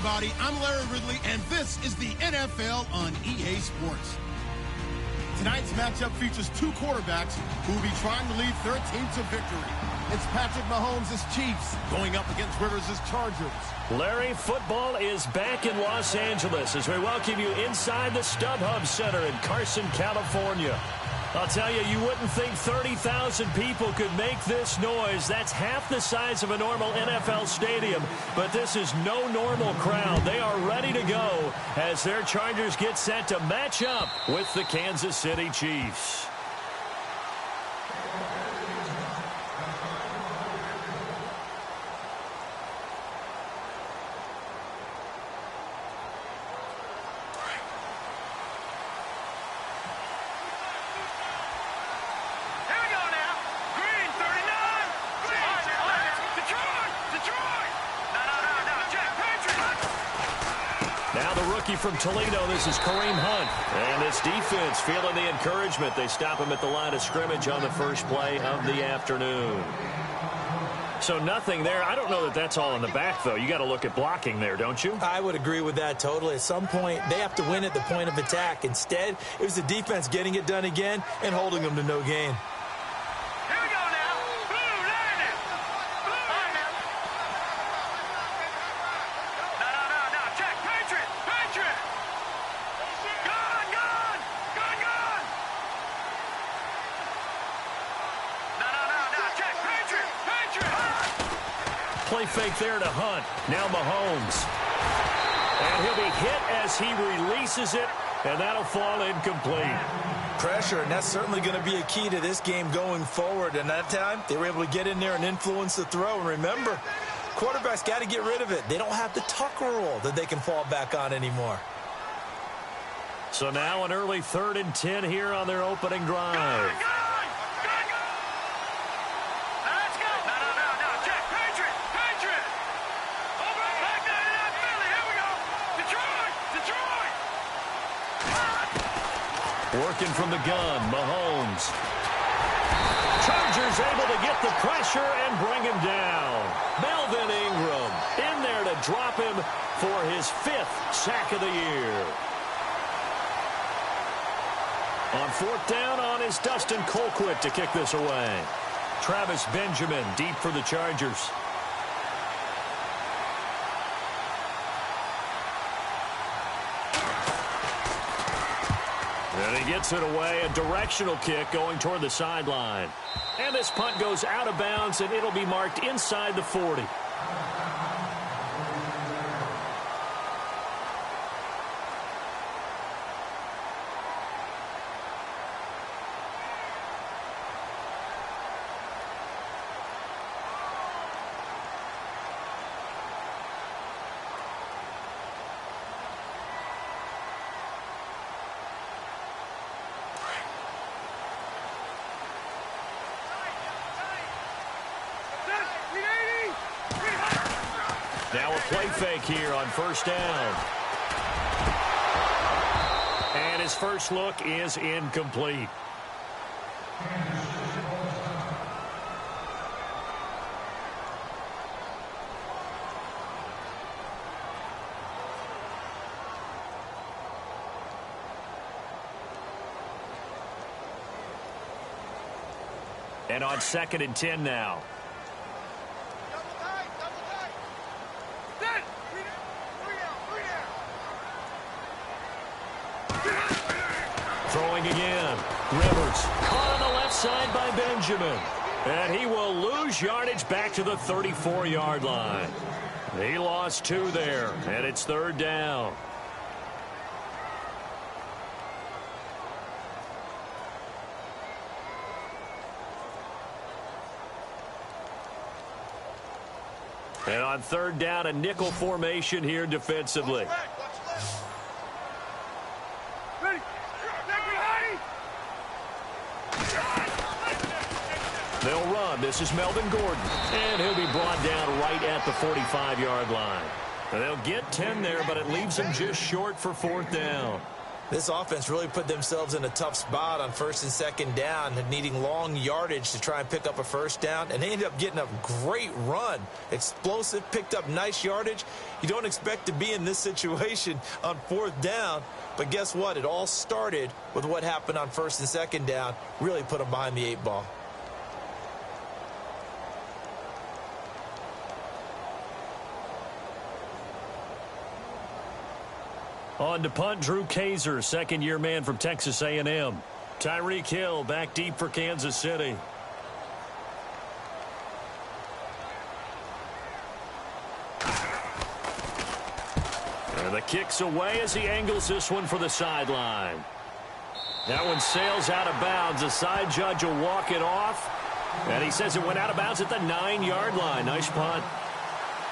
everybody. I'm Larry Ridley, and this is the NFL on EA Sports. Tonight's matchup features two quarterbacks who will be trying to lead their team to victory. It's Patrick Mahomes' Chiefs going up against Rivers' Chargers. Larry, football is back in Los Angeles as we welcome you inside the StubHub Center in Carson, California. I'll tell you, you wouldn't think 30,000 people could make this noise. That's half the size of a normal NFL stadium, but this is no normal crowd. They are ready to go as their Chargers get set to match up with the Kansas City Chiefs. From Toledo, this is Kareem Hunt. And this defense feeling the encouragement. They stop him at the line of scrimmage on the first play of the afternoon. So nothing there. I don't know that that's all in the back, though. You got to look at blocking there, don't you? I would agree with that totally. At some point, they have to win at the point of attack. Instead, it was the defense getting it done again and holding them to no gain. Play fake there to Hunt. Now Mahomes. And he'll be hit as he releases it, and that'll fall incomplete. Pressure, and that's certainly going to be a key to this game going forward. And that time, they were able to get in there and influence the throw. And remember, quarterbacks got to get rid of it. They don't have the tuck rule that they can fall back on anymore. So now an early 3rd and 10 here on their opening drive. Working from the gun, Mahomes. Chargers able to get the pressure and bring him down. Melvin Ingram in there to drop him for his 5th sack of the year. On 4th down is Dustin Colquitt to kick this away. Travis Benjamin deep for the Chargers. And he gets it away, a directional kick going toward the sideline. And this punt goes out of bounds, and it'll be marked inside the 40. Now a play fake here on 1st down. And his first look is incomplete. And on 2nd and 10 now. Throwing again. Rivers caught on the left side by Benjamin. And he will lose yardage back to the 34-yard line. He lost 2 there, and it's 3rd down. And on 3rd down, a nickel formation here defensively. They'll run. This is Melvin Gordon. And he'll be brought down right at the 45-yard line. And they'll get 10 there, but it leaves them just short for 4th down. This offense really put themselves in a tough spot on first and second down, needing long yardage to try and pick up a first down, and they ended up getting a great run. Explosive, picked up nice yardage. You don't expect to be in this situation on fourth down, but guess what? It all started with what happened on first and second down. Really put them behind the 8 ball. On to punt, Drew Kaiser, second-year man from Texas A&M. Tyreek Hill back deep for Kansas City. And the kick's away as he angles this one for the sideline. That one sails out of bounds. The side judge will walk it off. And he says it went out of bounds at the 9-yard line. Nice punt.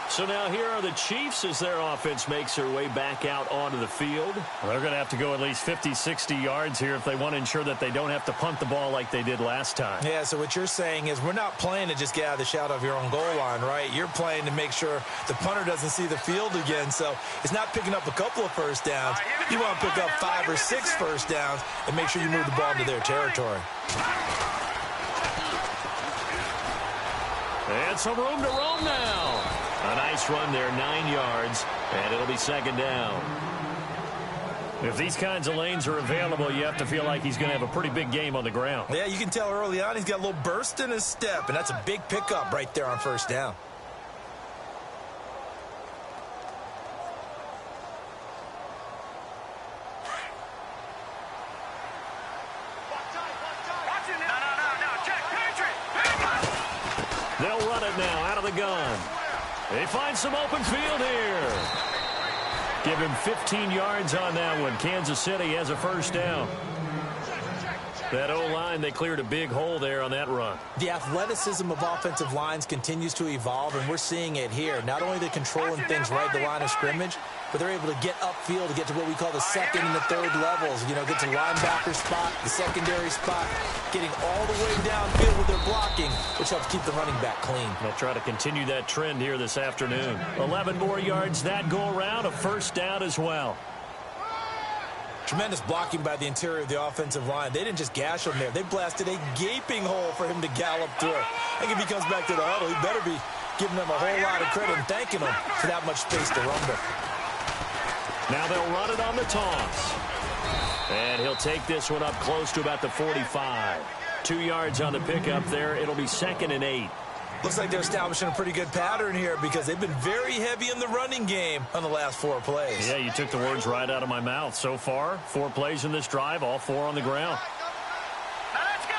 So now here are the Chiefs as their offense makes their way back out onto the field. Well, they're going to have to go at least 50, 60 yards here if they want to ensure that they don't have to punt the ball like they did last time. Yeah, so what you're saying is we're not playing to just get out of the shadow of your own goal line, right? You're playing to make sure the punter doesn't see the field again. So it's not picking up a couple of first downs. You want to pick up 5 or 6 first downs and make sure you move the ball into their territory. And some room to roam now. A nice run there, 9 yards, and it'll be second down. If these kinds of lanes are available, you have to feel like he's going to have a pretty big game on the ground. Yeah, you can tell early on he's got a little burst in his step, and that's a big pickup right there on first down. They'll run it now out of the gun. They find some open field here. Give him 15 yards on that one. Kansas City has a first down. That O-line, they cleared a big hole there on that run. The athleticism of offensive lines continues to evolve, and we're seeing it here. Not only they're controlling things right at the line of scrimmage, but they're able to get upfield to get to what we call the second and the third levels. You know, get to linebacker spot, the secondary spot, getting all the way downfield with their blocking, which helps keep the running back clean. They'll try to continue that trend here this afternoon. 11 more yards that go around, a first down as well. Tremendous blocking by the interior of the offensive line. They didn't just gash him there. They blasted a gaping hole for him to gallop through. I think if he comes back to the huddle, he better be giving them a whole lot of credit and thanking them for that much space to rumble. Now they'll run it on the toss. And he'll take this one up close to about the 45. 2 yards on the pickup there. It'll be second and 8. Looks like they're establishing a pretty good pattern here because they've been very heavy in the running game on the last 4 plays. Yeah, you took the words right out of my mouth. So far, 4 plays in this drive, all 4 on the ground. Let's go!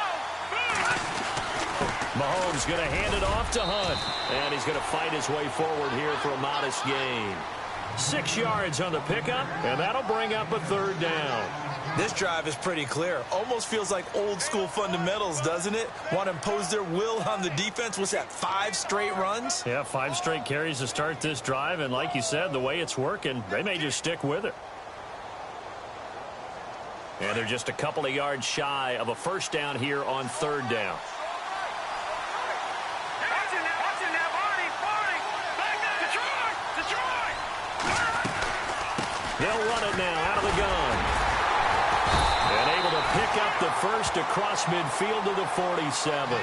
Mahomes going to hand it off to Hunt. And he's going to fight his way forward here for a modest gain. 6 yards on the pickup, and that'll bring up a third down. This drive is pretty clear. Almost feels like old school fundamentals, doesn't it? Want to impose their will on the defense. What's that, 5 straight runs? Yeah, 5 straight carries to start this drive, and like you said, the way it's working, they may just stick with it. And they're just a couple of yards shy of a first down here on third down. They'll run it now out of the gun. And able to pick up the first across midfield to the 47.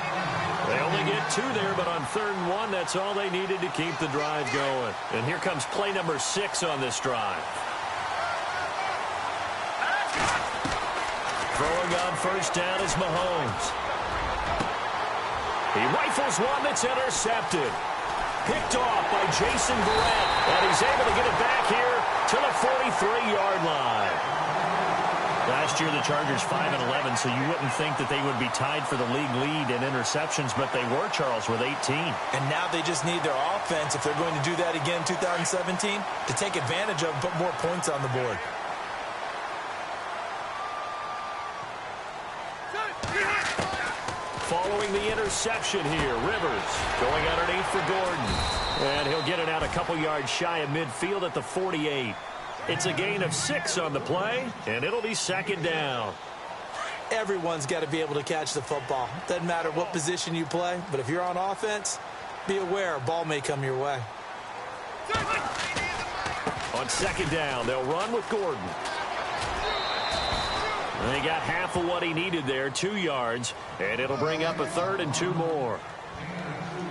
They only get 2 there, but on third and 1, that's all they needed to keep the drive going. And here comes play number 6 on this drive. Throwing on first down is Mahomes. He rifles one that's intercepted. Picked off by Jason Verrett, and he's able to get it back here to the 43-yard line. Last year, the Chargers 5-11, so you wouldn't think that they would be tied for the league lead in interceptions, but they were, Charles, with 18. And now they just need their offense, if they're going to do that again in 2017, to take advantage of and put more points on the board. Following the interception here, Rivers going underneath for Gordon. And he'll get it out a couple yards shy of midfield at the 48. It's a gain of 6 on the play, and it'll be second down. Everyone's got to be able to catch the football. Doesn't matter what position you play, but if you're on offense, be aware a ball may come your way. On second down, they'll run with Gordon. And he got half of what he needed there, 2 yards, and it'll bring up a 3rd and 2 more.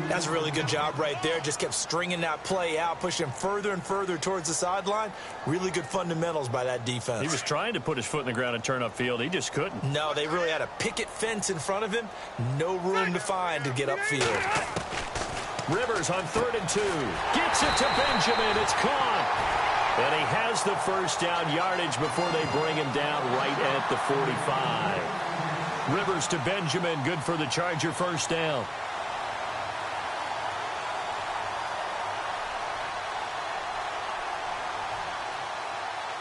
That's a really good job right there. Just kept stringing that play out, pushing further and further towards the sideline. Really good fundamentals by that defense. He was trying to put his foot in the ground and turn upfield. He just couldn't. No, they really had a picket fence in front of him. No room to find to get upfield. Rivers on 3rd and 2. Gets it to Benjamin. It's caught. And he has the first down yardage before they bring him down right at the 45. Rivers to Benjamin. Good for the Charger first down.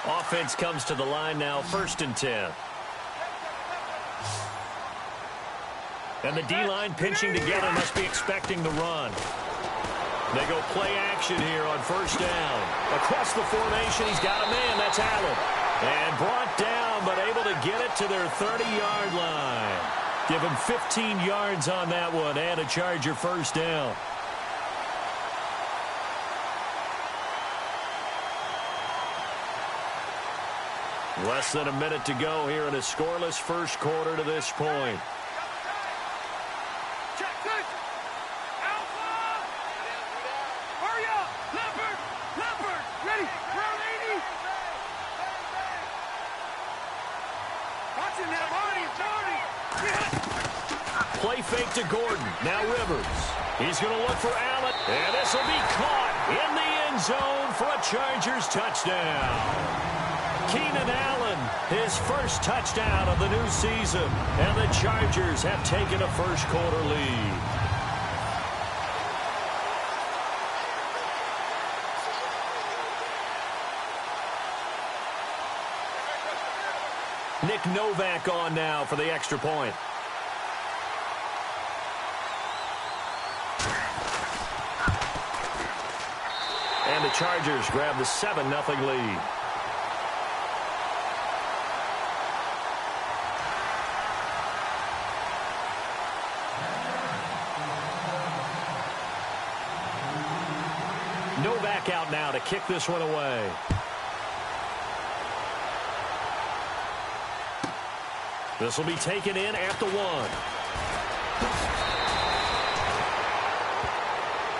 Offense comes to the line now, 1st and 10. And the D-line pinching together, must be expecting the run. They go play action here on 1st down. Across the formation, he's got a man. That's Allen. And brought down, but able to get it to their 30-yard line. Give him 15 yards on that one and a Charger first down. Less than a minute to go here in a scoreless first quarter to this point. Hurry up! Leopard! Ready! Round 80! Watching that, Marty! Play fake to Gordon. Now Rivers. He's going to look for Allen. And this will be caught in the end zone for a Chargers touchdown. Keenan Allen, his first touchdown of the new season. And the Chargers have taken a first quarter lead. Nick Novak on now for the extra point. And the Chargers grab the 7-0 lead. Novak out now to kick this one away. This will be taken in at the 1.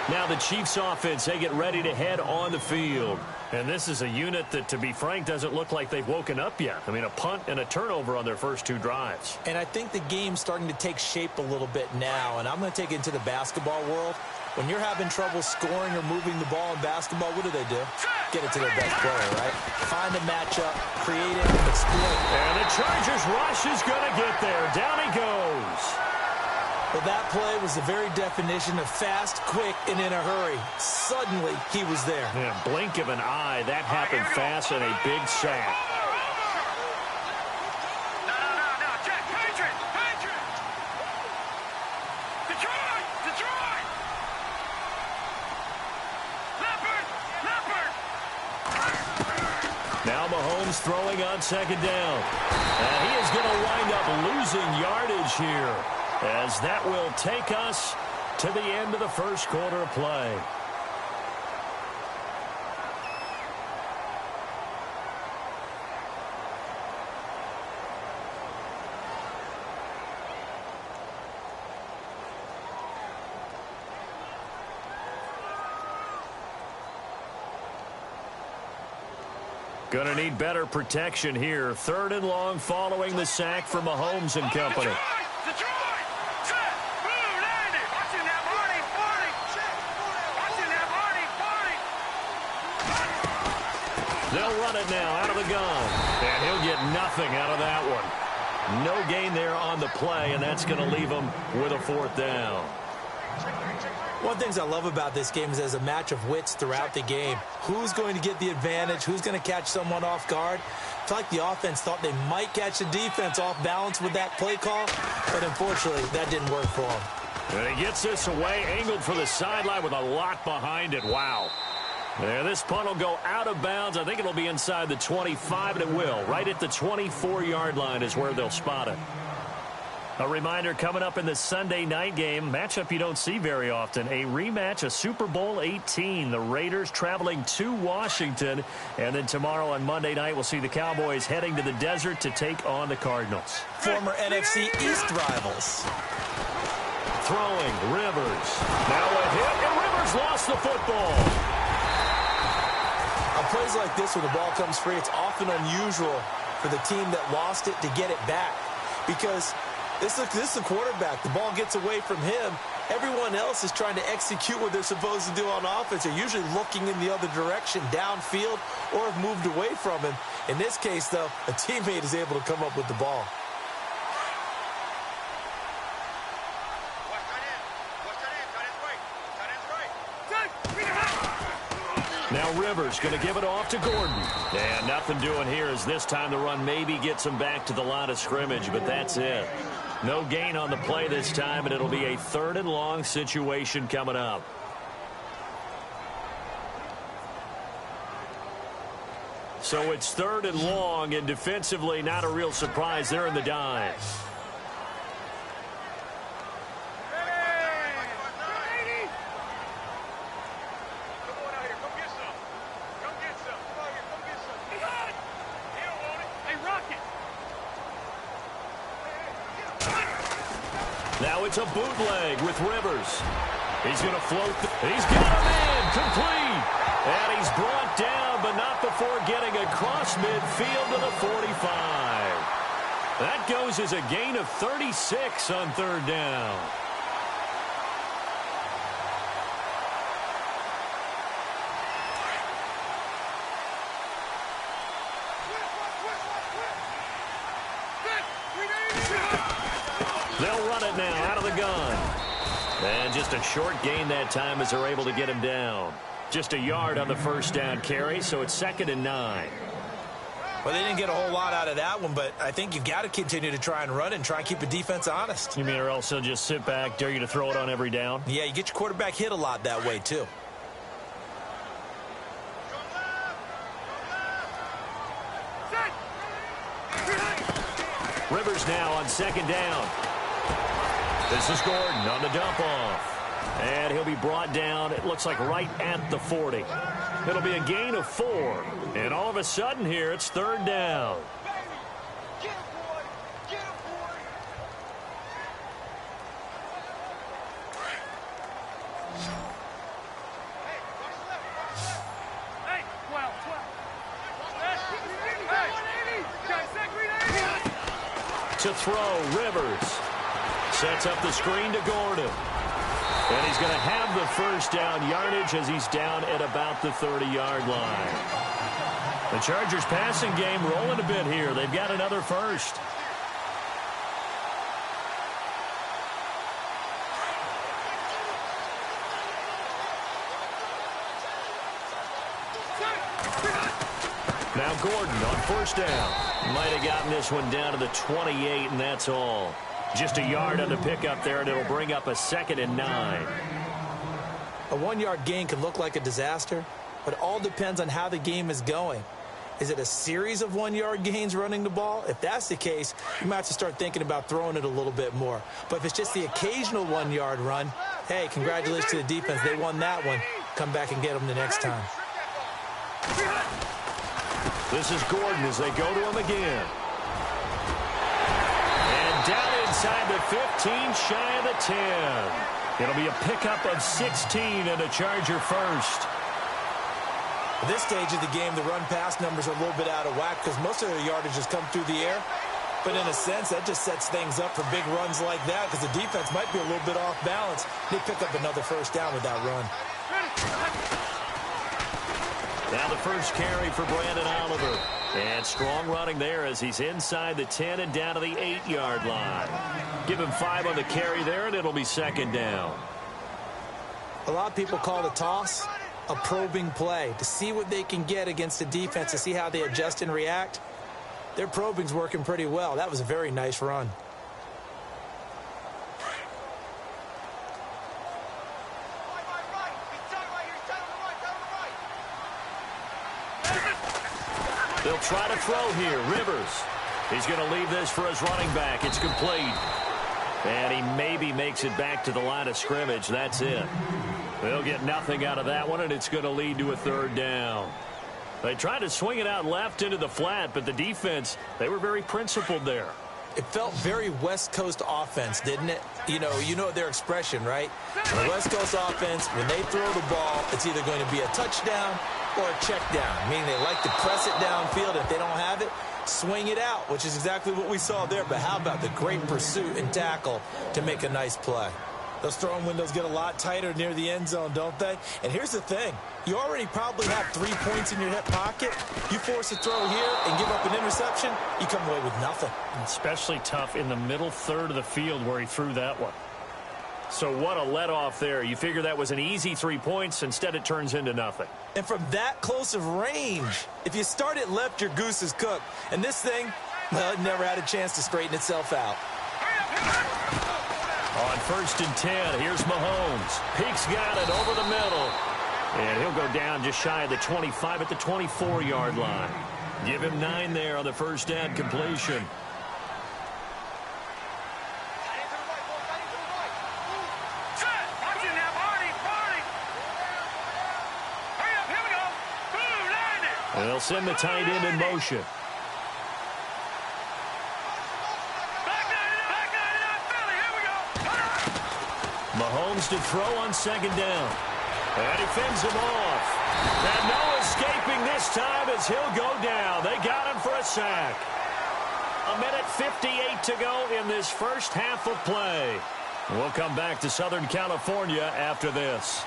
Now the Chiefs offense, they get ready to head on the field. And this is a unit that, to be frank, doesn't look like they've woken up yet. I mean, a punt and a turnover on their first 2 drives. And I think the game's starting to take shape a little bit now. And I'm going to take it into the basketball world. When you're having trouble scoring or moving the ball in basketball, what do? Get it to their best player, right? Find a matchup, create it, and exploit. And the Chargers rush is going to get there. Down he goes. Well, that play was the very definition of fast, quick, and in a hurry. Suddenly, he was there. Yeah, blink of an eye. That happened fast and a big sack. No, Jack, Patriot! Detroit! Leopard! Now Mahomes throwing on 2nd down. And he is going to wind up losing yardage here, as that will take us to the end of the first quarter of play. Going to need better protection here. 3rd and long following the sack from Mahomes and company. Detroit! Set! Boom! Landed! Watching that, Marty! Watching that, Marty! They'll run it now out of the gun. And he'll get nothing out of that one. No gain there on the play, and that's going to leave him with a 4th down. One of the things I love about this game is there's a match of wits throughout the game. Who's going to get the advantage? Who's going to catch someone off guard? I feel like the offense thought they might catch the defense off balance with that play call, but unfortunately, that didn't work for them. And he gets this away, angled for the sideline with a lot behind it. Wow. And this punt will go out of bounds. I think it'll be inside the 25, and it will. Right at the 24-yard line is where they'll spot it. A reminder coming up in the Sunday night game, matchup you don't see very often, a rematch of Super Bowl 18. The Raiders traveling to Washington. And then tomorrow on Monday night, we'll see the Cowboys heading to the desert to take on the Cardinals. Former NFC East rivals. Throwing, Rivers. Now a hit, and Rivers lost the football. On plays like this where the ball comes free, it's often unusual for the team that lost it to get it back. Because this is the quarterback. The ball gets away from him. Everyone else is trying to execute what they're supposed to do on offense. They're usually looking in the other direction, downfield, or have moved away from him. In this case, though, a teammate is able to come up with the ball. Now Rivers going to give it off to Gordon. And nothing doing here as this time the run maybe gets him back to the line of scrimmage, but that's it. No gain on the play this time, and it'll be a 3rd and long situation coming up. So it's 3rd and long, and defensively not a real surprise. They're in the dive. Now it's a bootleg with Rivers. He's going to float. He's got a man complete. And he's brought down, but not before getting across midfield to the 45. That goes as a gain of 36 on 3rd down. They'll run it now out of the gun. And just a short gain that time as they're able to get him down. Just a yard on the 1st down carry, so it's 2nd and 9. Well, they didn't get a whole lot out of that one, but I think you've got to continue to try and run and try and keep the defense honest. You mean or else they'll just sit back, dare you to throw it on every down? Yeah, you get your quarterback hit a lot that way, too. Rivers now on 2nd down. This is Gordon on the dump off. And he'll be brought down, it looks like right at the 40. It'll be a gain of 4. And all of a sudden here, it's 3rd down. To throw, Rivers. Sets up the screen to Gordon. And he's going to have the 1st down yardage as he's down at about the 30-yard line. The Chargers passing game rolling a bit here. They've got another 1st. Now Gordon on 1st down. Might have gotten this one down to the 28, and that's all. Just a yard on the pickup there, and it'll bring up a 2nd and 9. A 1-yard gain can look like a disaster, but it all depends on how the game is going. Is it a series of 1-yard gains running the ball? If that's the case, you might have to start thinking about throwing it a little bit more. But if it's just the occasional 1-yard run, hey, congratulations to the defense. They won that one. Come back and get them the next time. This is Gordon as they go to him again. And down inside the 15, shy of the 10. It'll be a pickup of 16 and a Charger 1st. At this stage of the game, the run-pass numbers are a little bit out of whack because most of their yardage has come through the air. But in a sense, that just sets things up for big runs like that because the defense might be a little bit off balance. They pick up another 1st down with that run. Now the 1st carry for Brandon Oliver. And strong running there as he's inside the 10 and down to the 8-yard line. Give him 5 on the carry there, and it'll be 2nd down. A lot of people call the toss a probing play to see what they can get against the defense, to see how they adjust and react. Their probing's working pretty well. That was a very nice run. They'll try to throw here. Rivers. He's going to leave this for his running back. It's complete. And he maybe makes it back to the line of scrimmage. That's it. They'll get nothing out of that one, and it's going to lead to a third down. They tried to swing it out left into the flat, but the defense, they were very principled there. It felt very West Coast offense, didn't it? You know their expression, right? The West Coast offense, when they throw the ball, it's either going to be a touchdown or a check down, meaning they like to press it downfield. If they don't have it, swing it out, which is exactly what we saw there. But how about the great pursuit and tackle to make a nice play? Those throwing windows get a lot tighter near the end zone, don't they? And here's the thing. You already probably have 3 points in your hip pocket. You force a throw here and give up an interception, you come away with nothing. Especially tough in the middle third of the field where he threw that one. So what a let-off there. You figure that was an easy 3 points. Instead, it turns into nothing. And from that close of range, if you start it left, your goose is cooked. And this thing, well, it never had a chance to straighten itself out. On 1st and 10, here's Mahomes. Peaks got it over the middle. And he'll go down just shy of the 25 at the 24-yard line. Give him 9 there on the first down completion. And they'll send the tight end in motion. Mahomes to throw on 2nd down. And he fends him off. And no escaping this time as he'll go down. They got him for a sack. 1:58 to go in this first half of play. We'll come back to Southern California after this.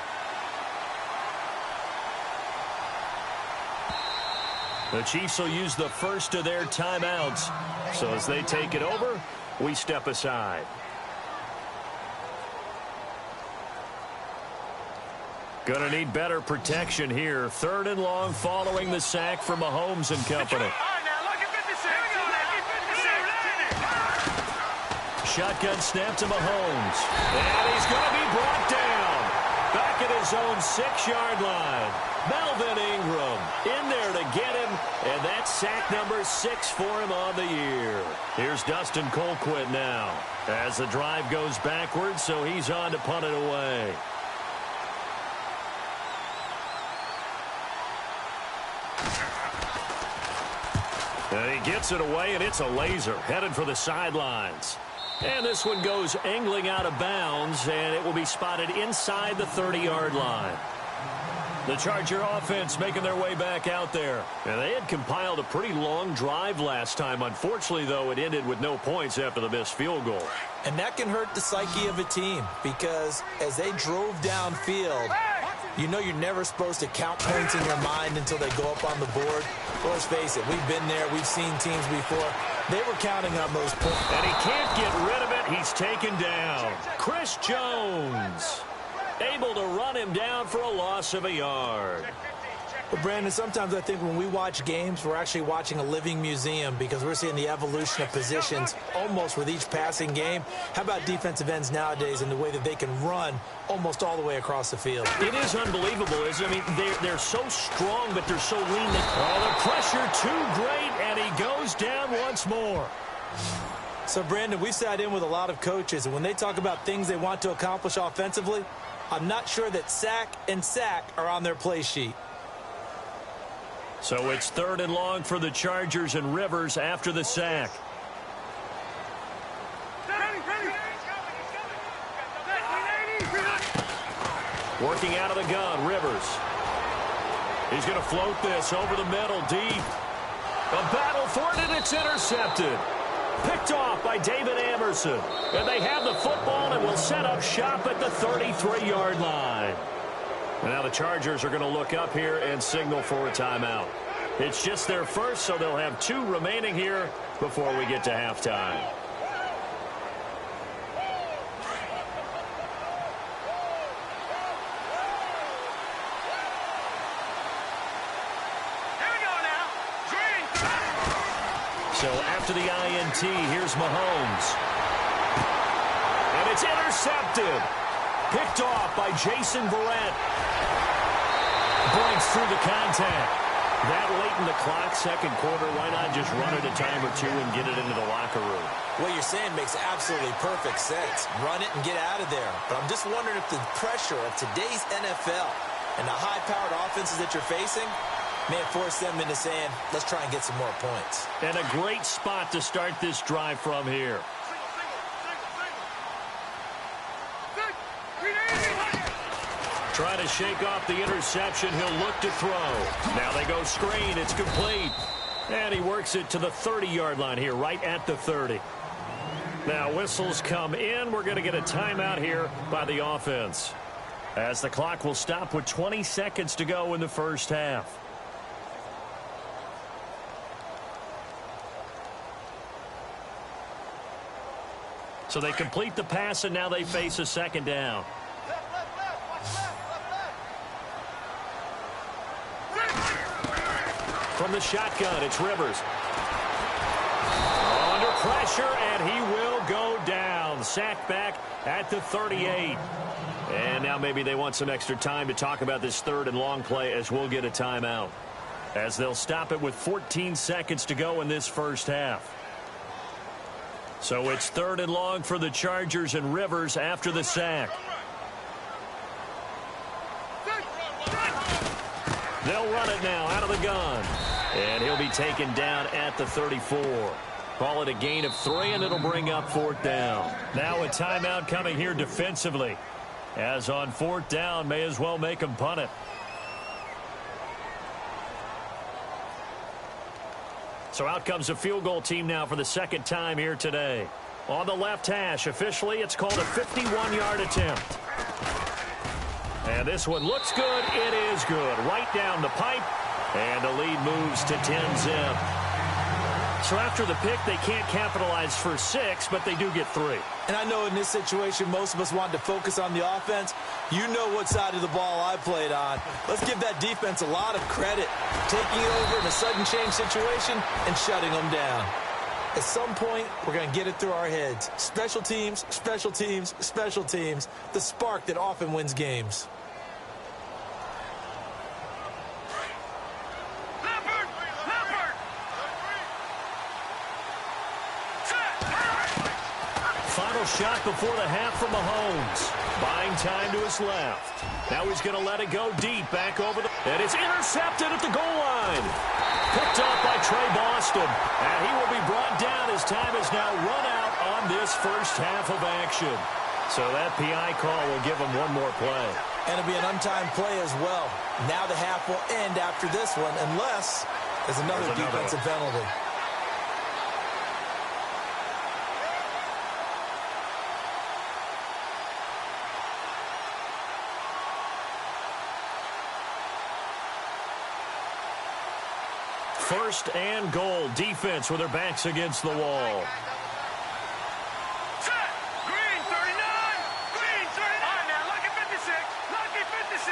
The Chiefs will use the first of their timeouts. So as they take it over, we step aside. Gonna need better protection here. 3rd and long following the sack from Mahomes and company. Shotgun snap to Mahomes. And he's going to be brought down. Back at his own 6-yard line. Melvin Ingram in there to get him. And that's sack number 6 for him on the year. Here's Dustin Colquitt now. As the drive goes backwards, so he's on to punt it away. And he gets it away, and it's a laser headed for the sidelines. And this one goes angling out of bounds, and it will be spotted inside the 30-yard line. The Charger offense making their way back out there. And they had compiled a pretty long drive last time. Unfortunately, though, it ended with no points after the missed field goal. And that can hurt the psyche of a team because as they drove downfield, you know you're never supposed to count points in your mind until they go up on the board. Well, let's face it, we've been there. We've seen teams before. They were counting on those points. And he can't get rid of it. He's taken down. Chris Jones able to run him down for a loss of a yard. Well, Brandon, sometimes I think when we watch games, we're actually watching a living museum because we're seeing the evolution of positions almost with each passing game. How about defensive ends nowadays and the way that they can run almost all the way across the field? It is unbelievable, isn't it? I mean, they're so strong, but they're so lean. The pressure too great, and he goes down once more. So, Brandon, we've sat in with a lot of coaches, and when they talk about things they want to accomplish offensively, I'm not sure that sack and sack are on their play sheet. So it's 3rd and long for the Chargers and Rivers after the sack. Working out of the gun, Rivers. He's going to float this over the middle, deep. A battle for it, and it's intercepted. Picked off by David Amerson. And they have the football and will set up shop at the 33-yard line. And now the Chargers are going to look up here and signal for a timeout. It's just their first, so they'll have 2 remaining here before we get to halftime. So after the INT, here's Mahomes. And it's intercepted. Picked off by Jason Verrett. Breaks through the contact. That late in the clock, second quarter, why not just run it a time or two and get it into the locker room? What you're saying makes absolutely perfect sense. Run it and get out of there. But I'm just wondering if the pressure of today's NFL and the high-powered offenses that you're facing may have forced them into saying, let's try and get some more points. And a great spot to start this drive from here. Trying to shake off the interception. He'll look to throw. Now they go screen. It's complete. And he works it to the 30-yard line here, right at the 30. Now whistles come in. We're going to get a timeout here by the offense, as the clock will stop with 20 seconds to go in the first half. So they complete the pass, and now they face a second down. From the shotgun, it's Rivers. Under pressure, and he will go down. Sacked back at the 38. And now maybe they want some extra time to talk about this third and long play, as we'll get a timeout, as they'll stop it with 14 seconds to go in this first half. So it's third and long for the Chargers, and Rivers after the sack. They'll run it now out of the gun. And he'll be taken down at the 34. Call it a gain of 3, and it'll bring up fourth down. Now a timeout coming here defensively, as on fourth down, may as well make him punt it. So out comes a field goal team now for the second time here today. On the left hash, officially, it's called a 51-yard attempt. And this one looks good. It is good. Right down the pipe. And the lead moves to 10-zip. So after the pick, they can't capitalize for 6, but they do get 3. And I know in this situation, most of us want to focus on the offense. You know what side of the ball I played on. Let's give that defense a lot of credit, taking it over in a sudden change situation and shutting them down. At some point, we're going to get it through our heads. Special teams, special teams, special teams. The spark that often wins games. Final shot before the half from Mahomes. Buying time to his left. Now he's going to let it go deep, back over the... And it's intercepted at the goal line. Picked off by Trey Boston. And he will be brought down as time is now run out on this first half of action. So that PI call will give him one more play. And it'll be an untimed play as well. Now the half will end after this one, unless there's another defensive penalty. First and goal. Defense with their backs against the wall. Set. Green 39. Green 39. All right, now, lucky 56. Lucky 56.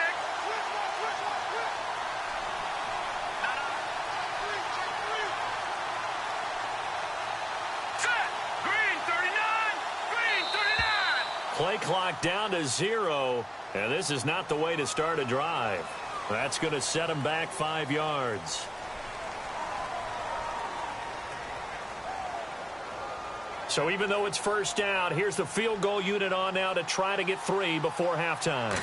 Set. Green 39. Green 39. Play clock down to 0. And this is not the way to start a drive. That's going to set them back 5 yards. So even though it's first down, here's the field goal unit on now to try to get 3 before halftime.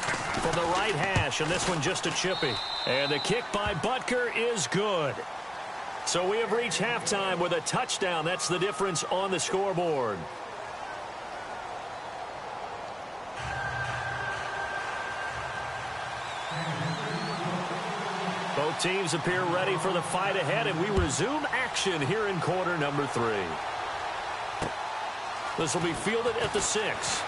From the right hash, and this one just a chippy. And the kick by Butker is good. So we have reached halftime with a touchdown. That's the difference on the scoreboard. Both teams appear ready for the fight ahead, and we resume action here in quarter number 3. This will be fielded at the 6.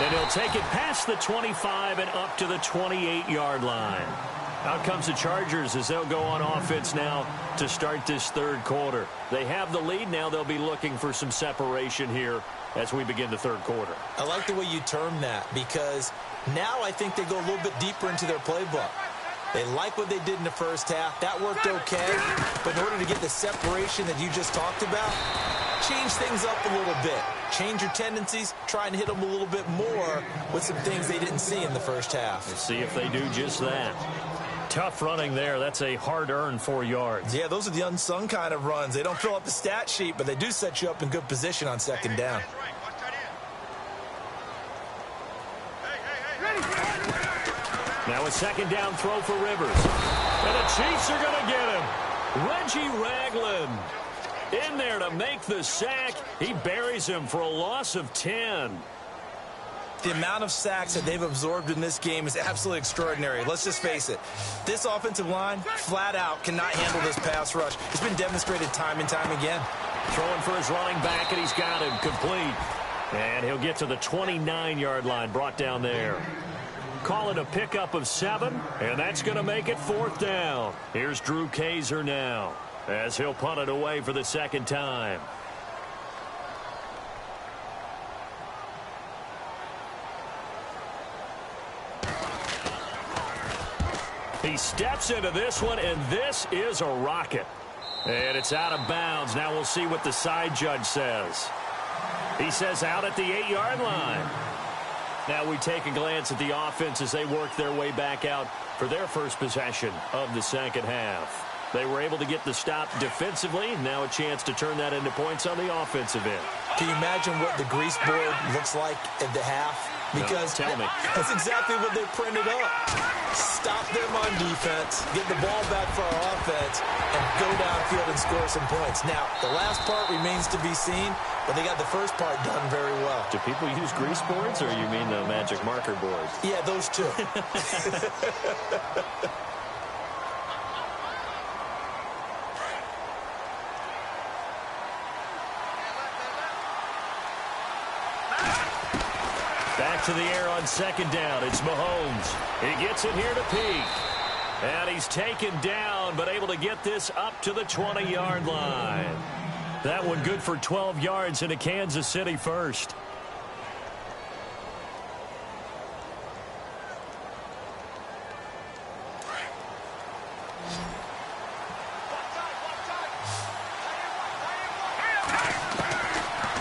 And he'll take it past the 25 and up to the 28-yard line. Out comes the Chargers as they'll go on offense now to start this third quarter. They have the lead. Now they'll be looking for some separation here as we begin the third quarter. I like the way you term that, because now I think they go a little bit deeper into their playbook. They like what they did in the first half. That worked okay. But in order to get the separation that you just talked about, change things up a little bit. Change your tendencies. Try and hit them a little bit more with some things they didn't see in the first half. Let's see if they do just that. Tough running there. That's a hard-earned 4 yards. Yeah, those are the unsung kind of runs. They don't fill up the stat sheet, but they do set you up in good position on second down. Now a second down throw for Rivers. And the Chiefs are going to get him. Reggie Ragland in there to make the sack. He buries him for a loss of 10. The amount of sacks that they've absorbed in this game is absolutely extraordinary. Let's just face it. This offensive line, flat out, cannot handle this pass rush. It's been demonstrated time and time again. Throwing for his running back, and he's got him complete. And he'll get to the 29-yard line, brought down there. Call it a pickup of 7, and that's going to make it 4th down. Here's Drew Kaiser now, as he'll punt it away for the second time. He steps into this one, and this is a rocket. And it's out of bounds. Now we'll see what the side judge says. He says out at the 8-yard line. Now we take a glance at the offense as they work their way back out for their first possession of the second half. They were able to get the stop defensively. Now a chance to turn that into points on the offensive end. Can you imagine what the grease board looks like at the half? Because no, tell me. That's exactly what they printed up. Stop them on defense, get the ball back for our offense, and go downfield and score some points. Now, the last part remains to be seen, but they got the first part done very well. Do people use grease boards, or you mean the magic marker boards? Yeah, those two. Back to the air on second down. It's Mahomes. He gets it here to Peak. And he's taken down, but able to get this up to the 20-yard line. That one good for 12 yards into Kansas City first.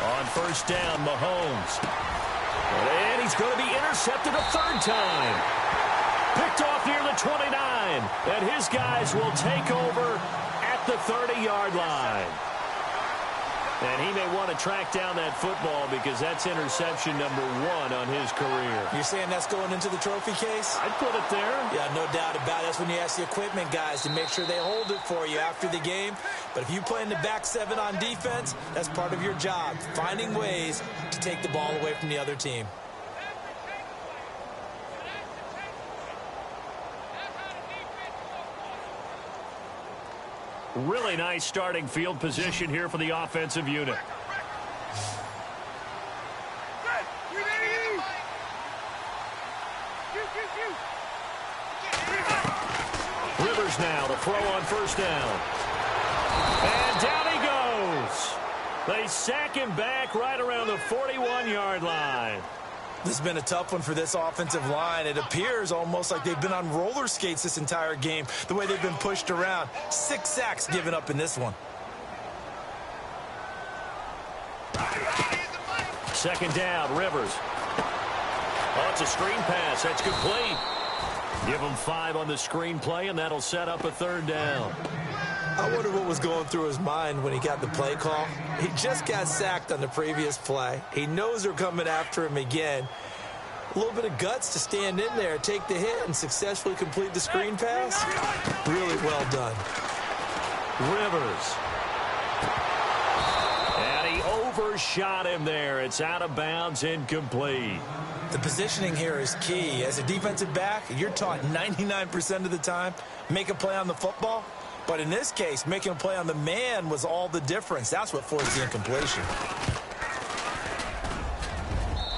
On first down, Mahomes. And he's going to be intercepted a third time. Picked off near the 29. And his guys will take over at the 30-yard line. And he may want to track down that football because that's interception number 1 on his career. You're saying that's going into the trophy case? I'd put it there. Yeah, no doubt about it. That's when you ask the equipment guys to make sure they hold it for you after the game. But if you play in the back 7 on defense, that's part of your job, finding ways to take the ball away from the other team. Really nice starting field position here for the offensive unit. Rivers now to throw on first down. And down he goes. They sack him back right around the 41-yard line. This has been a tough one for this offensive line. It appears almost like they've been on roller skates this entire game, the way they've been pushed around. 6 sacks given up in this one. Second down, Rivers. Oh, it's a screen pass. That's complete. Give him 5 on the screen play, and that'll set up a third down. I wonder what was going through his mind when he got the play call. He just got sacked on the previous play. He knows they're coming after him again. A little bit of guts to stand in there, take the hit, and successfully complete the screen pass. Really well done. Rivers. And he overshot him there. It's out of bounds, incomplete. The positioning here is key. As a defensive back, you're taught 99% of the time, make a play on the football. But in this case, making a play on the man was all the difference. That's what forced the incompletion.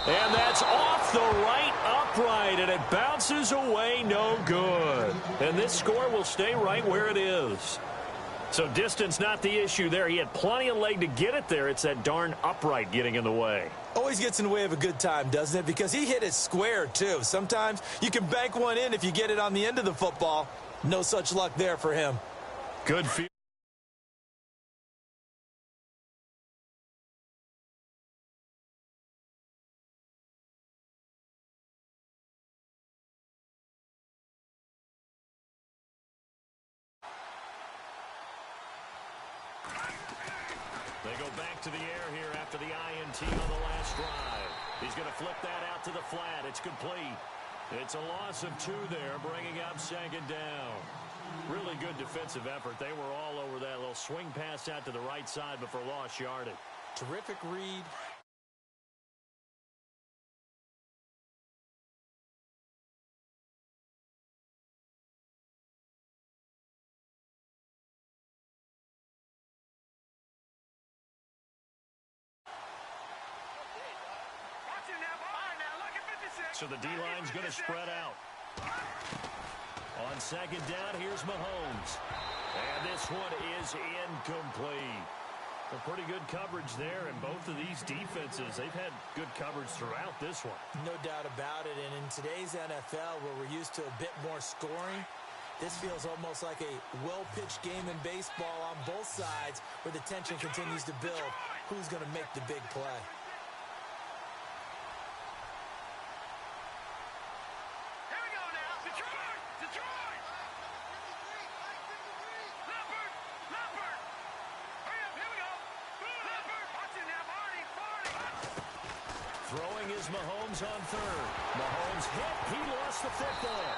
And that's off the right upright, and it bounces away, no good. And this score will stay right where it is. So distance not the issue there. He had plenty of leg to get it there. It's that darn upright getting in the way. Always gets in the way of a good time, doesn't it? Because he hit it square, too. Sometimes you can bank one in if you get it on the end of the football. No such luck there for him. Good field. They go back to the air here after the INT on the last drive. He's going to flip that out to the flat. It's complete. It's a loss of 2 there, bringing up second down. Really good defensive effort. They were all over that little swing pass out to the right side, but for lost yardage. Terrific read. So the D-line's going to spread out. On second down, here's Mahomes. And this one is incomplete. Well, pretty good coverage there, and both of these defenses, they've had good coverage throughout this one. No doubt about it, and in today's NFL, where we're used to a bit more scoring, this feels almost like a well-pitched game in baseball on both sides, where the tension continues to build. Who's going to make the big play? Throwing is Mahomes on third. Mahomes hit. He lost the football.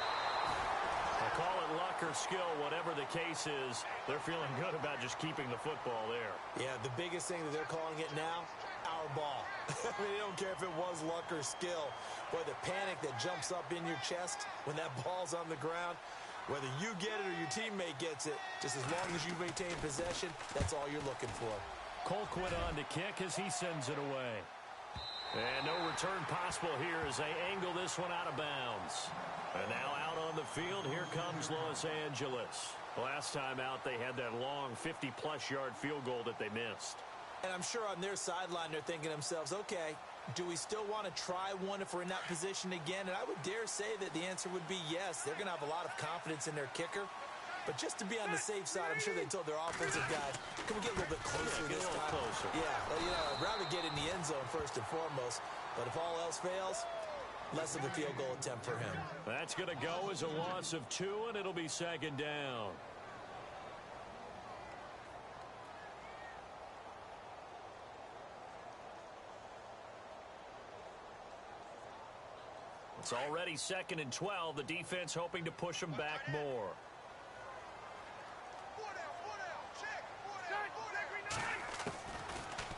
I'll call it luck or skill, whatever the case is. They're feeling good about just keeping the football there. Yeah, the biggest thing that they're calling it now, our ball. I mean, they don't care if it was luck or skill. Boy, the panic that jumps up in your chest when that ball's on the ground, whether you get it or your teammate gets it, just as long as you maintain possession, that's all you're looking for. Colquitt on to kick as he sends it away. And no return possible here as they angle this one out of bounds. And now out on the field, here comes Los Angeles. Last time out, they had that long 50-plus yard field goal that they missed. And I'm sure on their sideline, they're thinking to themselves, okay, do we still want to try one if we're in that position again? And I would dare say that the answer would be yes. They're going to have a lot of confidence in their kicker. But just to be on the safe side, I'm sure they told their offensive guys, can we get a little bit closer this time? Closer. Yeah, well, you know, I'd rather get in the end zone first and foremost. But if all else fails, less of a field goal attempt for him. That's going to go as a loss of 2, and it'll be second down. It's already 2nd and 12. The defense hoping to push them back more.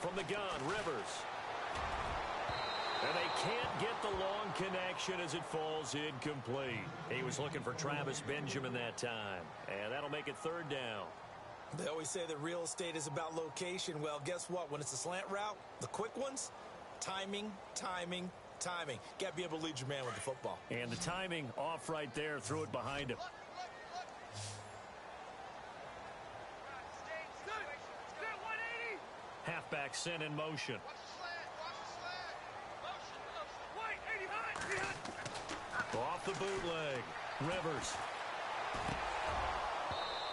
From the gun, Rivers. And they can't get the long connection as it falls incomplete. He was looking for Travis Benjamin that time. And that'll make it 3rd down. They always say that real estate is about location. Well, guess what? When it's a slant route, the quick ones, timing, timing, timing. Got to be able to lead your man with the football. And the timing off right there, threw it behind him. Halfback sent in motion. Off the bootleg. Rivers.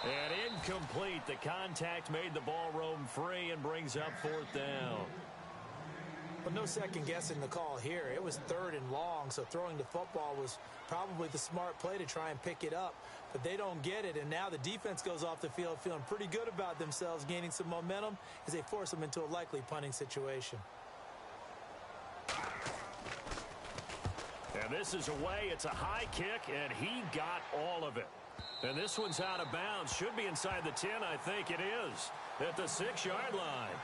And incomplete. The contact made the ball roam free and brings up 4th down. But no second guessing the call here. It was 3rd and long, so throwing the football was probably the smart play to try and pick it up. But they don't get it, and now the defense goes off the field feeling pretty good about themselves, gaining some momentum as they force them into a likely punting situation. And this is away. It's a high kick, and he got all of it. And this one's out of bounds. Should be inside the 10, I think it is. At the 6-yard line.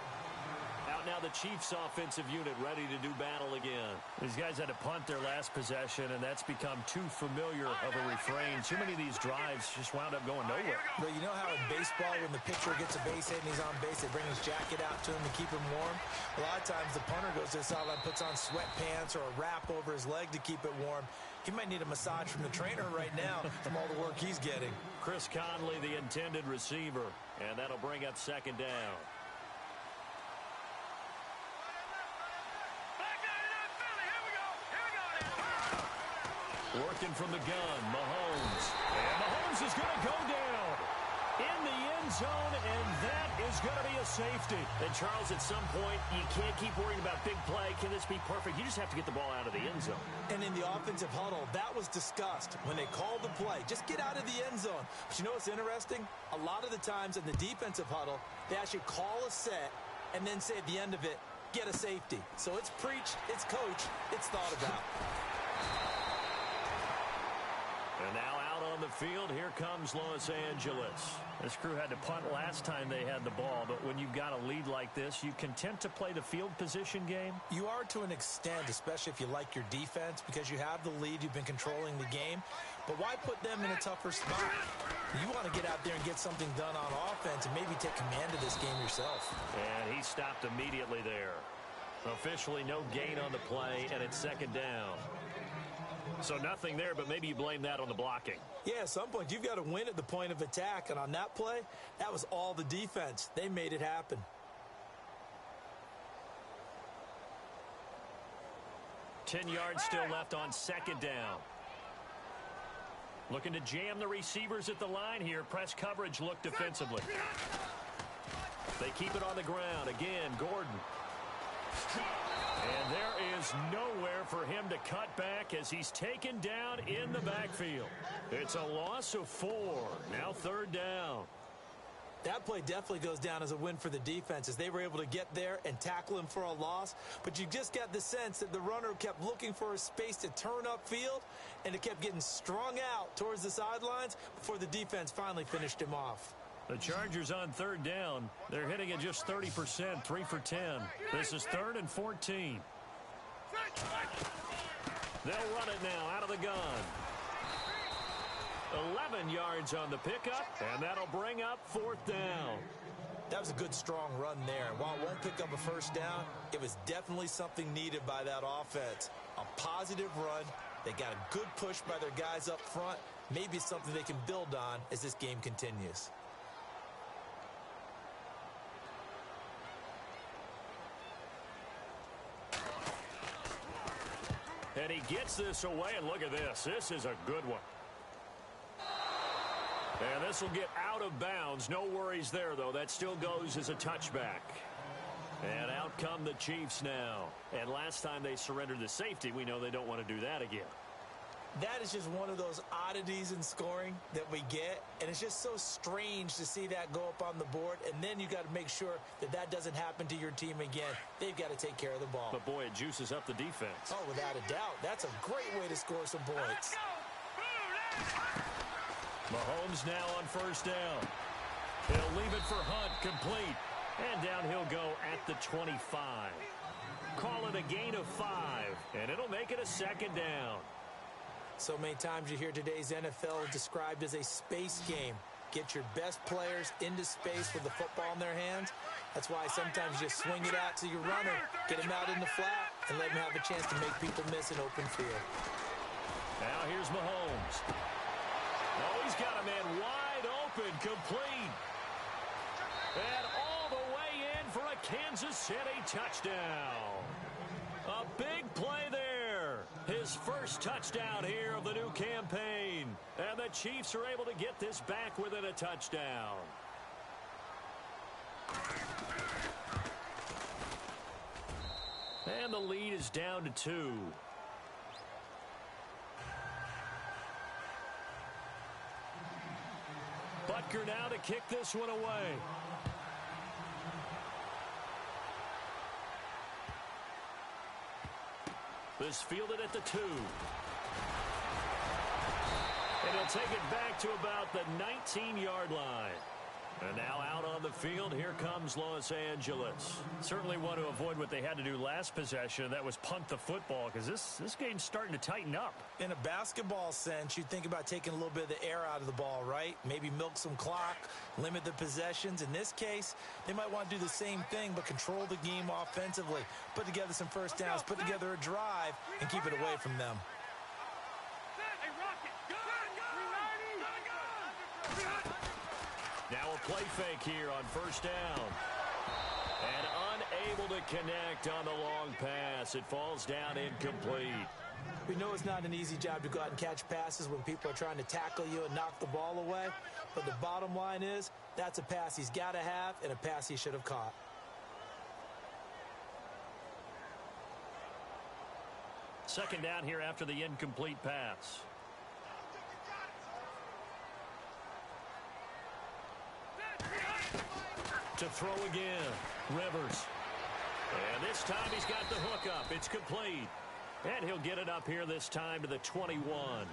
Out now the Chiefs offensive unit ready to do battle again. These guys had to punt their last possession, and that's become too familiar of a refrain. Too many of these drives just wound up going nowhere. But you know how in baseball, when the pitcher gets a base hit and he's on base, they bring his jacket out to him to keep him warm? A lot of times the punter goes to the sideline, puts on sweatpants or a wrap over his leg to keep it warm. He might need a massage from the trainer right now from all the work he's getting. Chris Conley, the intended receiver, and that'll bring up 2nd down. Working from the gun, Mahomes. And Mahomes is going to go down in the end zone, and that is going to be a safety. And, Charles, at some point, you can't keep worrying about big play. Can this be perfect? You just have to get the ball out of the end zone. And in the offensive huddle, that was discussed when they called the play. Just get out of the end zone. But you know what's interesting? A lot of the times in the defensive huddle, they actually call a set and then say at the end of it, get a safety. So it's preach, it's coach, it's thought about. And now out on the field, here comes Los Angeles. This crew had to punt last time they had the ball, but when you've got a lead like this, you content to play the field position game? You are to an extent, especially if you like your defense, because you have the lead, you've been controlling the game. But why put them in a tougher spot? You want to get out there and get something done on offense and maybe take command of this game yourself. And he stopped immediately there. Officially no gain on the play, and it's second down. So nothing there, but maybe you blame that on the blocking. Yeah, at some point, you've got to win at the point of attack. And on that play, that was all the defense. They made it happen. Ten yards still left on second down. Looking to jam the receivers at the line here. Press coverage look defensively. They keep it on the ground. Again, Gordon. And there is nowhere for him to cut back as he's taken down in the backfield. It's a loss of 4. Now third down. That play definitely goes down as a win for the defense as they were able to get there and tackle him for a loss. But you just got the sense that the runner kept looking for a space to turn upfield, and it kept getting strung out towards the sidelines before the defense finally finished him off. The Chargers on third down. They're hitting at just 30%, 3 for 10. This is 3rd and 14. They'll run it now out of the gun. 11 yards on the pickup, and that'll bring up 4th down. That was a good, strong run there. And while it won't pick up a first down, it was definitely something needed by that offense. A positive run. They got a good push by their guys up front. Maybe something they can build on as this game continues. And he gets this away, and look at this. This is a good one. And this will get out of bounds. No worries there, though. That still goes as a touchback. And out come the Chiefs now. And last time they surrendered the safety, we know they don't want to do that again. That is just one of those oddities in scoring that we get. And it's just so strange to see that go up on the board. And then you got to make sure that that doesn't happen to your team again. They've got to take care of the ball. But, boy, it juices up the defense. Oh, without a doubt. That's a great way to score some points. Mahomes now on first down. He'll leave it for Hunt, complete. And down he'll go at the 25. Call it a gain of 5, and it'll make it a second down. So many times you hear today's NFL described as a space game. Get your best players into space with the football in their hands. That's why sometimes you just swing it out to your runner, get him out in the flat, and let him have a chance to make people miss an open field. Now here's Mahomes. Oh, he's got a man wide open, complete. And all the way in for a Kansas City touchdown. A big play there. His first touchdown here of the new campaign. And the Chiefs are able to get this back within a touchdown. And the lead is down to 2. Butker now to kick this one away. This fielded at the 2. And he'll take it back to about the 19-yard line. And now out on the field, here comes Los Angeles. Certainly want to avoid what they had to do last possession, and that was punt the football, because this game's starting to tighten up. In a basketball sense, you think about taking a little bit of the air out of the ball, right? Maybe milk some clock, limit the possessions. In this case, they might want to do the same thing, but control the game offensively. Put together some first downs, put together a drive, and keep it away from them. Now a play fake here on first down. And unable to connect on the long pass. It falls down incomplete. We know it's not an easy job to go out and catch passes when people are trying to tackle you and knock the ball away. But the bottom line is, that's a pass he's got to have and a pass he should have caught. Second down here after the incomplete pass. to throw again. Rivers. And this time he's got the hook up. It's complete. And he'll get it up here this time to the 21.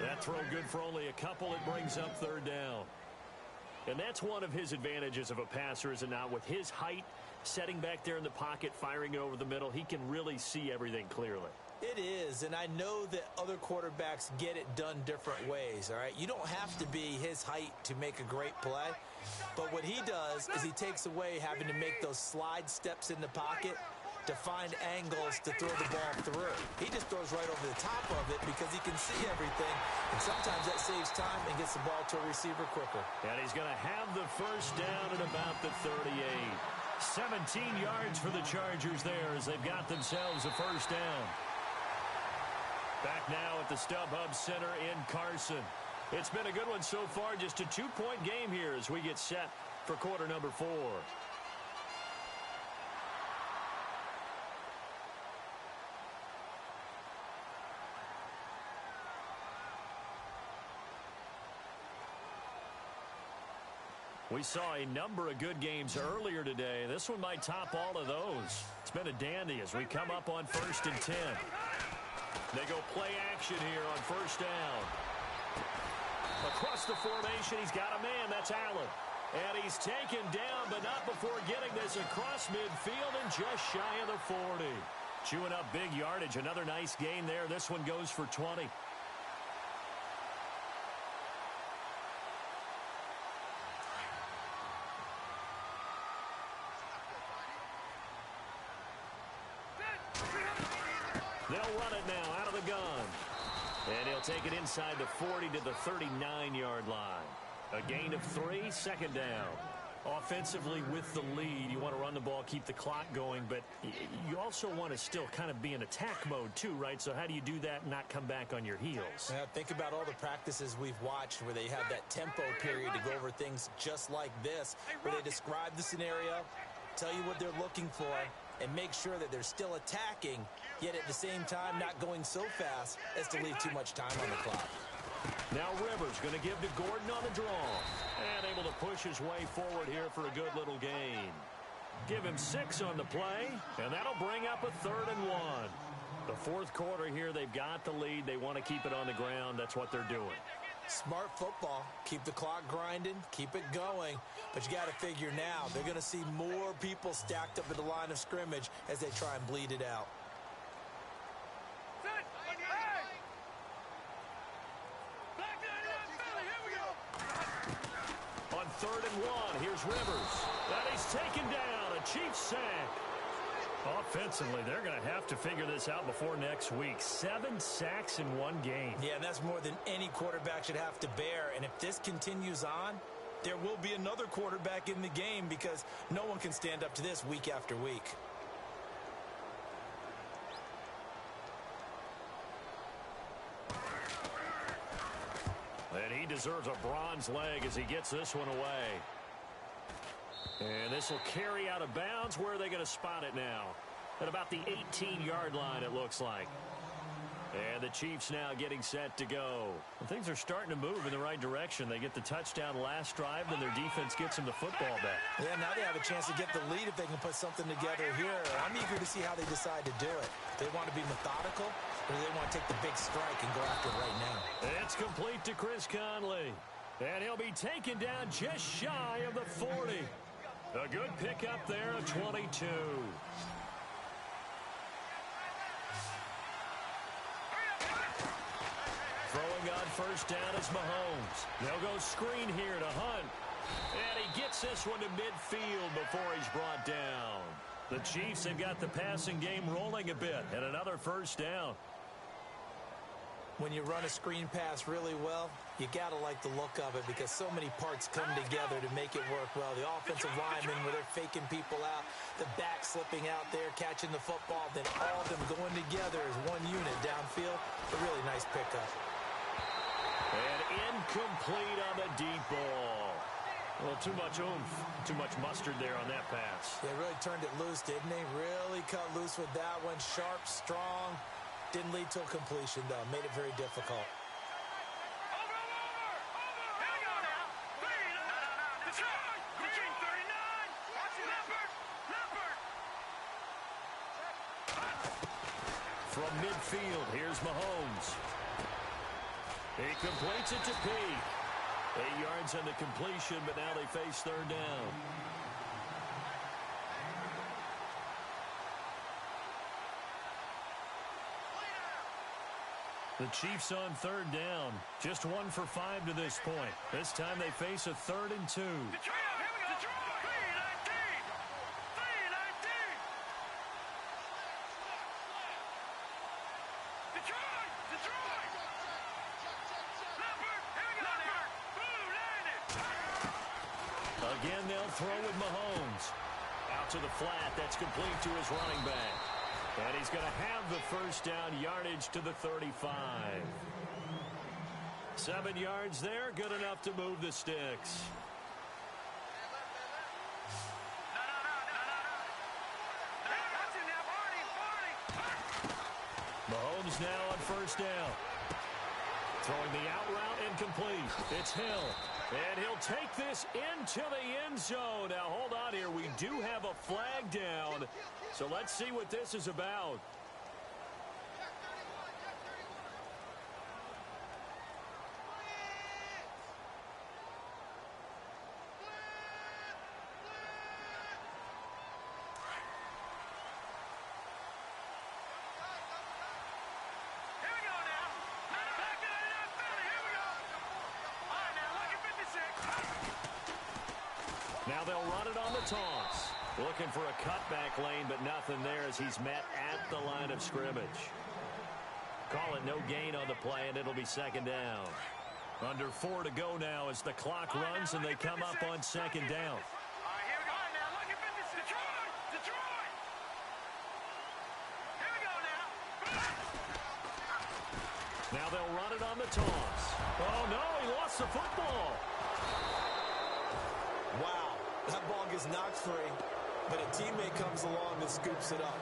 That throw good for only a couple. It brings up third down. And that's one of his advantages of a passer, is it not? With his height, setting back there in the pocket, firing over the middle, he can really see everything clearly. It is, and I know that other quarterbacks get it done different ways, all right? You don't have to be his height to make a great play, but what he does is he takes away having to make those slide steps in the pocket to find angles to throw the ball through. He just throws right over the top of it because he can see everything, and sometimes that saves time and gets the ball to a receiver quicker. And he's going to have the first down at about the 38. 17 yards for the Chargers there as they've got themselves a first down. Back now at the StubHub Center in Carson. It's been a good one so far, just a 2-point game here as we get set for quarter number 4. We saw a number of good games earlier today. This one might top all of those. It's been a dandy as we come up on 1st and 10. They go play action here on first down. Across the formation, he's got a man. That's Allen. And he's taken down, but not before getting this across midfield and just shy of the 40. Chewing up big yardage. Another nice gain there. This one goes for 20. They'll run it now out of the gun. And he'll take it inside the 40 to the 39-yard line. A gain of 3, second down. Offensively with the lead, you want to run the ball, keep the clock going, but you also want to still kind of be in attack mode too, right? So how do you do that and not come back on your heels? Yeah, think about all the practices we've watched where they have that tempo period to go over things just like this, where they describe the scenario, tell you what they're looking for, and make sure that they're still attacking, yet at the same time not going so fast as to leave too much time on the clock. Now Rivers going to give to Gordon on the draw. And able to push his way forward here for a good little gain. Give him 6 on the play, and that'll bring up a 3rd and 1. The fourth quarter here, they've got the lead. They want to keep it on the ground. That's what they're doing. Smart football. Keep the clock grinding, keep it going. But you got to figure now, they're going to see more people stacked up at the line of scrimmage as they try and bleed it out. On 3rd and 1, here's Rivers. And he's taken down. A Chiefs sack. Offensively, they're going to have to figure this out before next week. 7 sacks in one game. Yeah, and that's more than any quarterback should have to bear. And if this continues on, there will be another quarterback in the game because no one can stand up to this week after week. And he deserves a bronze leg as he gets this one away. And this will carry out of bounds. Where are they going to spot it now? At about the 18-yard line, it looks like. And the Chiefs now getting set to go. And things are starting to move in the right direction. They get the touchdown last drive, then their defense gets them the football back. Yeah, now they have a chance to get the lead if they can put something together here. I'm eager to see how they decide to do it. They want to be methodical, or they want to take the big strike and go after it right now. It's complete to Chris Conley. And he'll be taken down just shy of the 40. A good pickup there of 22. Throwing on first down is Mahomes. They'll go screen here to Hunt. And he gets this one to midfield before he's brought down. The Chiefs have got the passing game rolling a bit. And another first down. When you run a screen pass really well, you got to like the look of it because so many parts come together to make it work well. The offensive linemen, where they're faking people out, the back slipping out there, catching the football, then all of them going together as one unit downfield. A really nice pickup. And incomplete on the deep ball. Well, too much oomph, too much mustard there on that pass. They really turned it loose, didn't they? Really cut loose with that one. Sharp, strong. Didn't lead to a completion, though. Made it very difficult. midfield. Here's Mahomes. He completes it to Peake. 8 yards on the completion, but now they face third down. The Chiefs on third down. Just 1 for 5 to this point. This time they face a 3rd and 2. Again, they'll throw with Mahomes. Out to the flat. That's complete to his running back. And he's going to have the first down, yardage to the 35. 7 yards there, good enough to move the sticks. Mahomes now on first down. Throwing the out route incomplete. It's Hill. And he'll take this into the end zone. Now, hold on here. We do have a flag down. So let's see what this is about. Now they'll run it on the toss. Looking for a cutback lane, but nothing there as he's met at the line of scrimmage. Call it no gain on the play, and it'll be second down. Under 4 to go now as the clock runs, and they come up on second down. Now they'll run it on the toss. Oh, no, he lost the football. Wow, that ball gets knocked free, but a teammate comes along and scoops it up.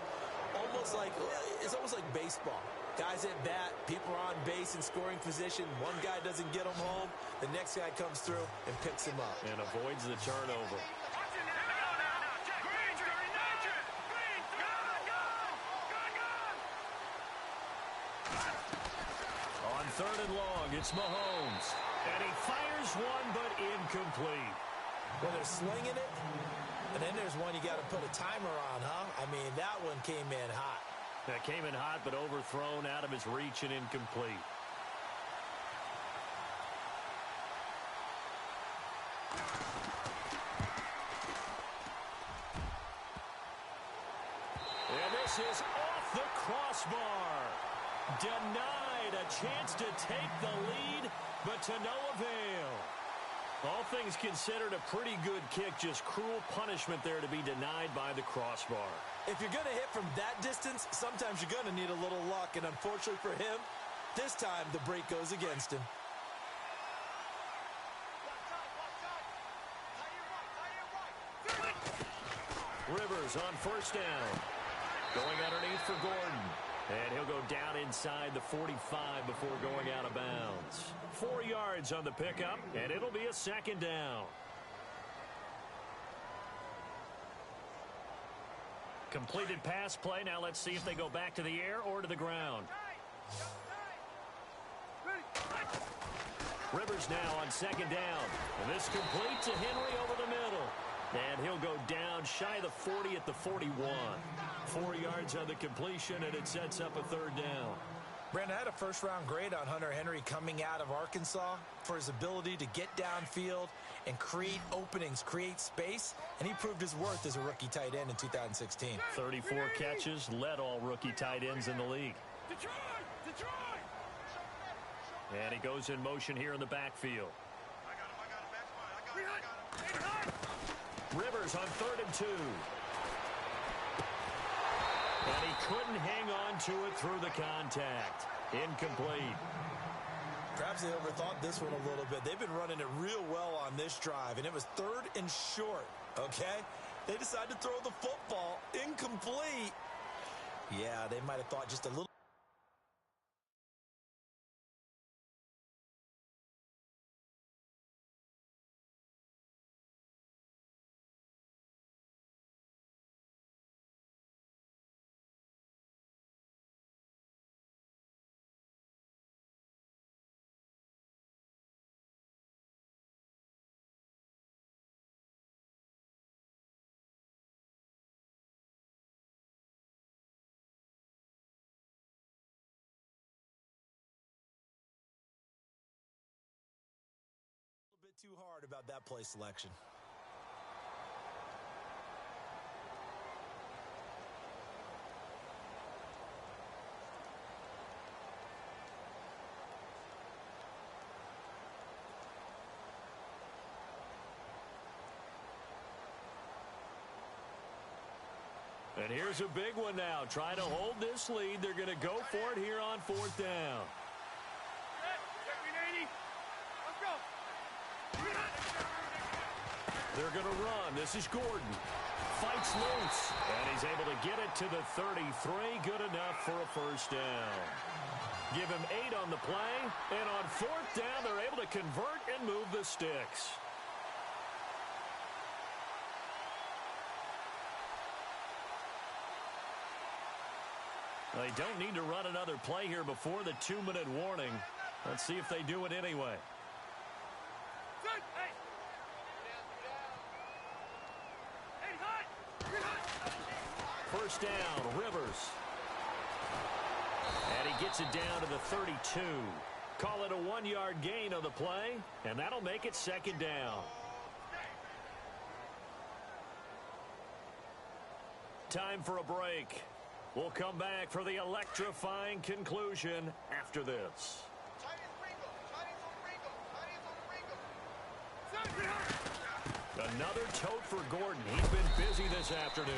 It's almost like baseball. Guys at bat, people are on base in scoring position. One guy doesn't get him home. The next guy comes through and picks him up. And avoids the turnover. On 3rd and long, it's Mahomes. And he fires one, but incomplete. Well, they're slinging it, and then there's one you got to put a timer on, huh? I mean, that one came in hot. That came in hot, but overthrown, out of his reach and incomplete. And this is off the crossbar. Denied a chance to take the lead, but to no avail. All things considered, a pretty good kick. Just cruel punishment there to be denied by the crossbar. If you're going to hit from that distance, sometimes you're going to need a little luck. And unfortunately for him, this time the break goes against him. Rivers on first down. Going underneath for Gordon. And he'll go down inside the 45 before going out of bounds. 4 yards on the pickup, and it'll be a second down. Completed pass play. Now let's see if they go back to the air or to the ground. Rivers now on second down. And this complete to Henry over the middle. And he'll go down shy of the 40 at the 41. 4 yards on the completion, and it sets up a third down. Brandon, I had a first-round grade on Hunter Henry coming out of Arkansas for his ability to get downfield and create openings, create space, and he proved his worth as a rookie tight end in 2016. 34 catches, led all rookie tight ends in the league. And he goes in motion here in the backfield. Rivers on 3rd and 2. And he couldn't hang on to it through the contact. Incomplete. Perhaps they overthought this one a little bit. They've been running it real well on this drive, and it was 3rd and short, okay? They decided to throw the football. Incomplete. Yeah, they might have thought just a little bit too hard about that play selection. And here's a big one now. Trying to hold this lead. They're going to go for it here on 4th down. Let's go. They're going to run. This is Gordon. Fights loose. And he's able to get it to the 33. Good enough for a first down. Give him 8 on the play. And on 4th down, they're able to convert and move the sticks. They don't need to run another play here before the 2-minute warning. Let's see if they do it anyway. First down, Rivers. And he gets it down to the 32. Call it a 1-yard gain on the play, and that'll make it 2nd down. Time for a break. We'll come back for the electrifying conclusion after this. Another tote for Gordon. He's been busy this afternoon.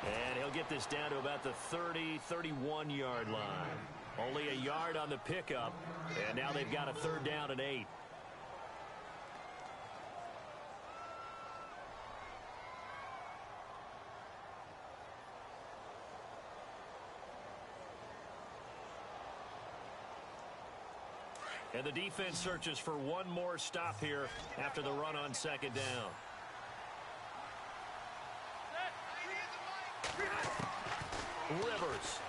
And he'll get this down to about the 30, 31-yard line. Only a yard on the pickup. And now they've got a 3rd down and 8. And the defense searches for one more stop here after the run on 2nd down. Rivers.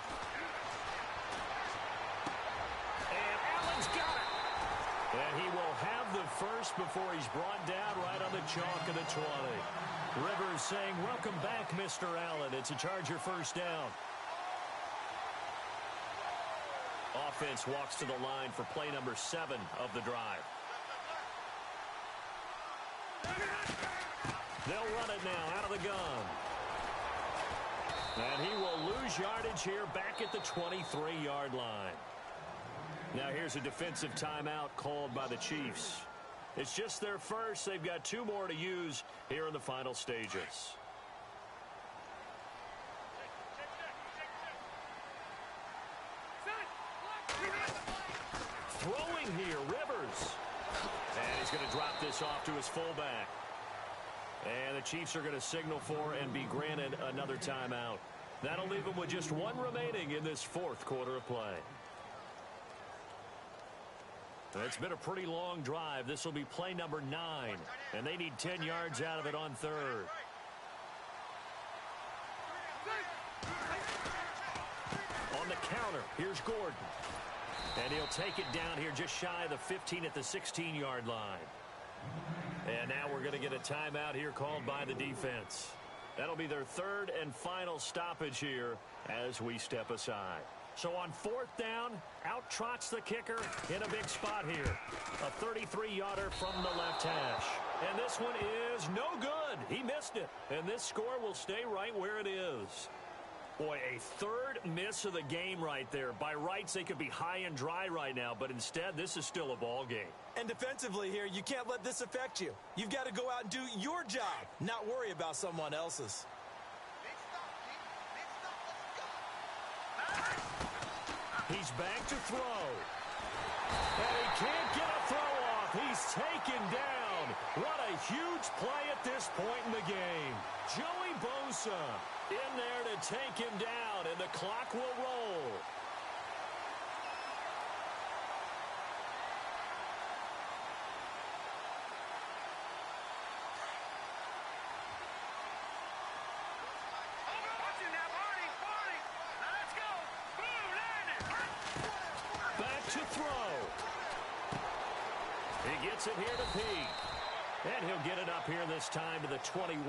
And Allen's got it. And he will have the first before he's brought down right on the chalk of the 20. Rivers saying, "Welcome back, Mr. Allen." It's a Charger first down. Offense walks to the line for play number 7 of the drive. They'll run it now out of the gun. And he will lose yardage here back at the 23-yard line. Now here's a defensive timeout called by the Chiefs. It's just their first. They've got 2 more to use here in the final stages. Throwing here, Rivers. And he's going to drop this off to his fullback. And the Chiefs are going to signal for and be granted another timeout. That'll leave them with just 1 remaining in this 4th quarter of play. It's been a pretty long drive. This will be play number 9. And they need 10 yards out of it on 3rd. On the counter, here's Gordon. And he'll take it down here just shy of the 15 at the 16-yard line. And now we're going to get a timeout here called by the defense. That'll be their 3rd and final stoppage here as we step aside. So on 4th down, out trots the kicker in a big spot here. A 33-yarder from the left hash. And this one is no good. He missed it. And this score will stay right where it is. Boy, a 3rd miss of the game right there. By rights, they could be high and dry right now, but instead, this is still a ball game. And defensively here, you can't let this affect you. You've got to go out and do your job, not worry about someone else's. He's back to throw. And he can't get a throw off. He's taken down. What a huge play at this point in the game. Joey Bosa in there to take him down, and the clock will roll. He gets it here to Peake. And he'll get it up here this time to the 21.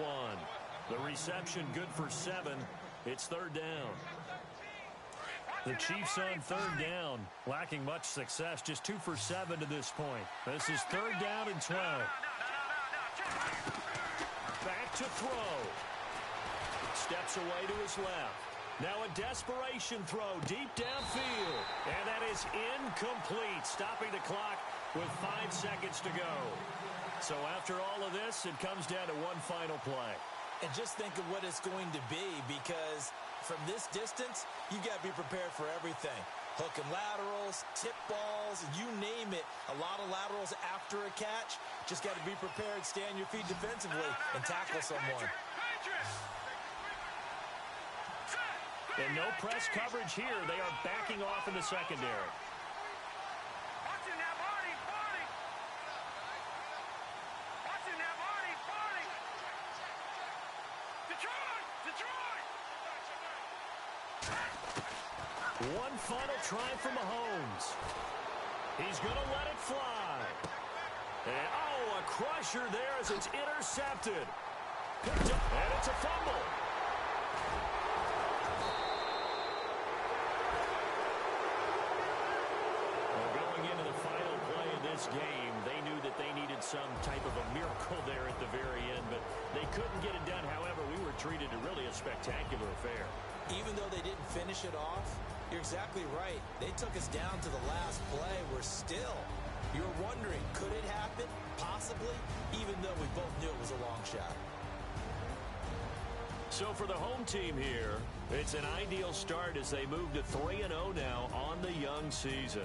The reception good for 7. It's 3rd down. The Chiefs on 3rd down, lacking much success, just 2 for 7 to this point. This is 3rd down and 12. Back to throw. Steps away to his left. Now a desperation throw deep downfield. And that is incomplete, stopping the clock with 5 seconds to go. So after all of this, it comes down to one final play. And just think of what it's going to be, because from this distance, you got to be prepared for everything. Hook and laterals, tip balls, you name it. A lot of laterals after a catch. Just got to be prepared, stay on your feet defensively, and tackle someone. And no press coverage here. They are backing off in the secondary. Watching that, Marty. Watching that, Marty. Detroit. One final try for Mahomes. He's going to let it fly. And, oh, a crusher there as it's intercepted. Picked up, and it's a fumble. Game, they knew that they needed some type of a miracle there at the very end, but they couldn't get it done. However, we were treated to really a spectacular affair. Even though they didn't finish it off, you're exactly right. They took us down to the last play. You're wondering, could it happen? Possibly, even though we both knew it was a long shot. So for the home team here, it's an ideal start as they move to 3-0 now on the young season.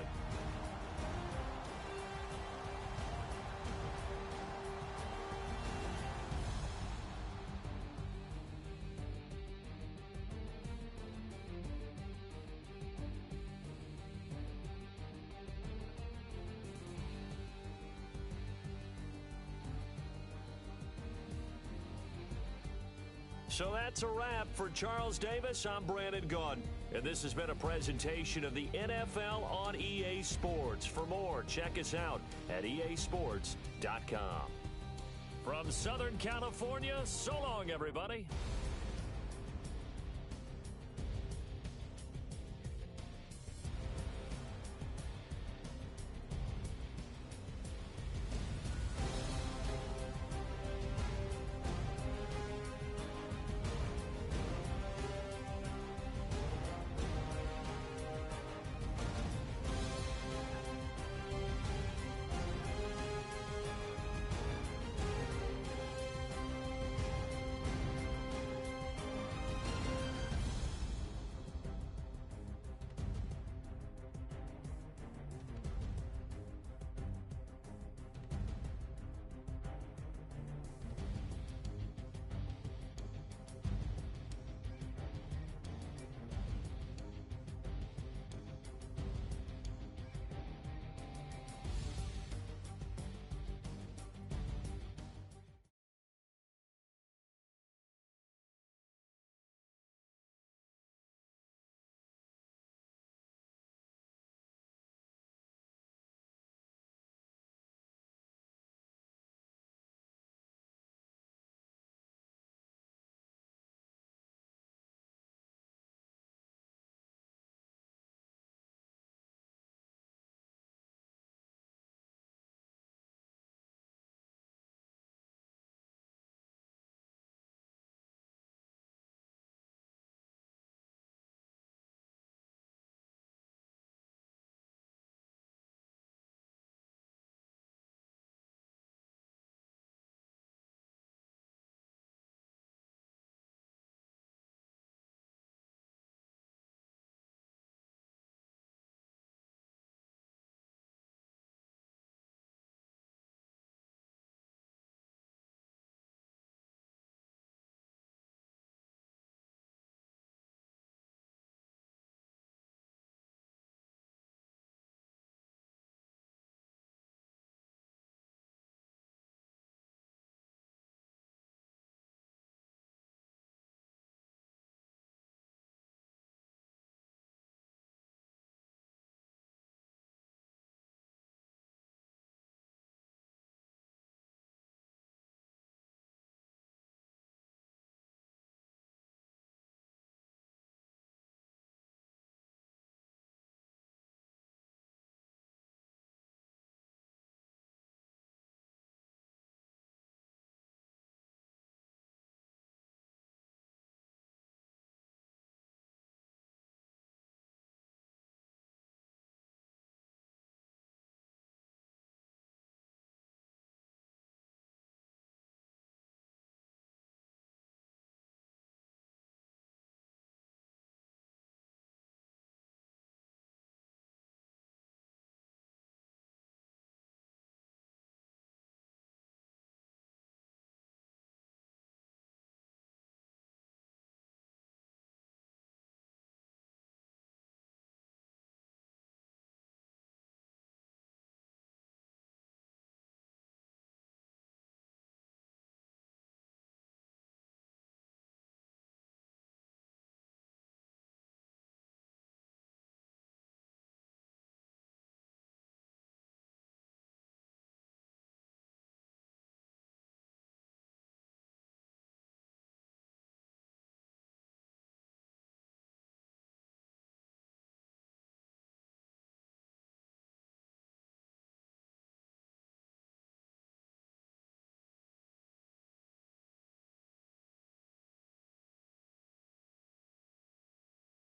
So that's a wrap for Charles Davis. I'm Brandon Gaudin, and this has been a presentation of the NFL on EA Sports. For more, check us out at easports.com. From Southern California, so long, everybody.